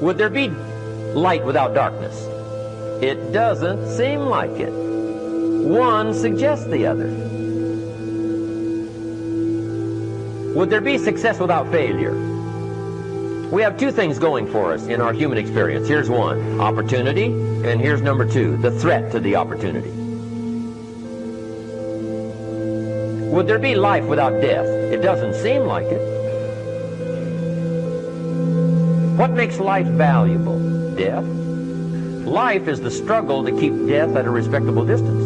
Would there be light without darkness? It doesn't seem like it. One suggests the other. Would there be success without failure? We have two things going for us in our human experience. Here's one, opportunity, and here's number two, the threat to the opportunity. Would there be life without death? It doesn't seem like it. What makes life valuable? Death. Life is the struggle to keep death at a respectable distance.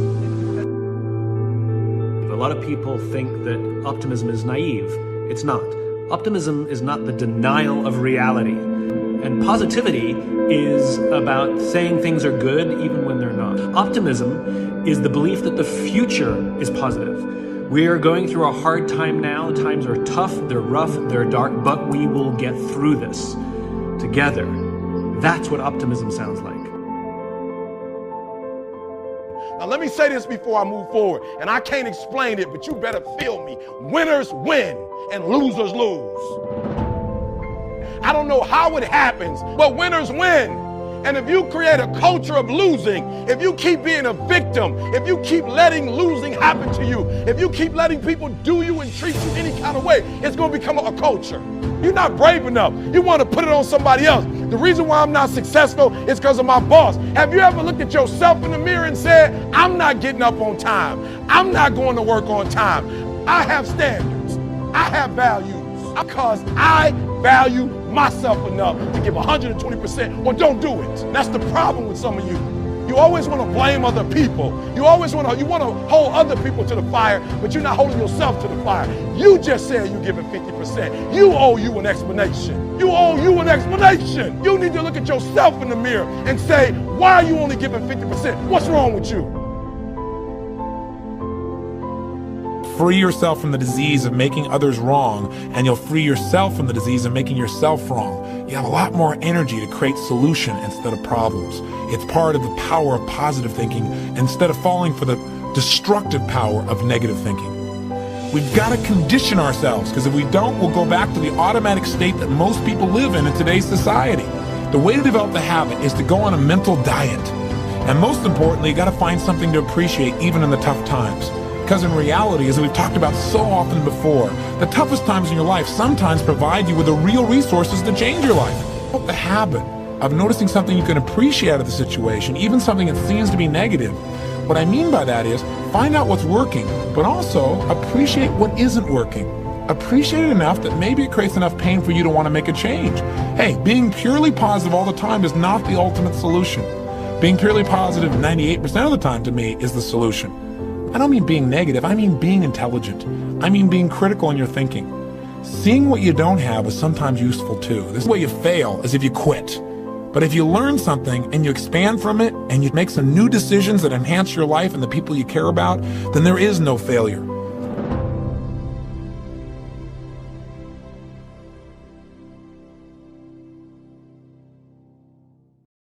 A lot of people think that optimism is naive. It's not. Optimism is not the denial of reality. And positivity is about saying things are good even when they're not. Optimism is the belief that the future is positive. We are going through a hard time now. Times are tough, they're rough, they're dark, but we will get through this together. That's what optimism sounds like. Now let me say this before I move forward, and I can't explain it, but you better feel me. Winners win and losers lose. I don't know how it happens, but winners win. And if you create a culture of losing, if you keep being a victim, if you keep letting losing happen to you, if you keep letting people do you and treat you any kind of way, it's going to become a culture. You're not brave enough. You want to put it on somebody else. The reason why I'm not successful is because of my boss. Have you ever looked at yourself in the mirror and said, I'm not getting up on time. I'm not going to work on time. I have standards. I have values. Because I value myself enough to give 120% or don't do it. That's the problem with some of you. You always want to blame other people. You want to hold other people to the fire, but you're not holding yourself to the fire. You just said you're giving 50%. You owe you an explanation. You owe you an explanation. You need to look at yourself in the mirror and say, why are you only giving 50%? What's wrong with you? Free yourself from the disease of making others wrong, and you'll free yourself from the disease of making yourself wrong. You have a lot more energy to create solution instead of problems. It's part of the power of positive thinking instead of falling for the destructive power of negative thinking. We've got to condition ourselves, because if we don't, we'll go back to the automatic state that most people live in today's society. The way to develop the habit is to go on a mental diet. And most importantly, you got to find something to appreciate even in the tough times. Because in reality, as we've talked about so often before, the toughest times in your life sometimes provide you with the real resources to change your life. The habit of noticing something you can appreciate out of the situation, even something that seems to be negative. What I mean by that is, find out what's working, but also appreciate what isn't working. Appreciate it enough that maybe it creates enough pain for you to want to make a change. Hey, being purely positive all the time is not the ultimate solution. Being purely positive 98% of the time to me is the solution. I don't mean being negative, I mean being intelligent. I mean being critical in your thinking. Seeing what you don't have is sometimes useful too. This is the way you fail, is if you quit. But if you learn something and you expand from it and you make some new decisions that enhance your life and the people you care about, then there is no failure.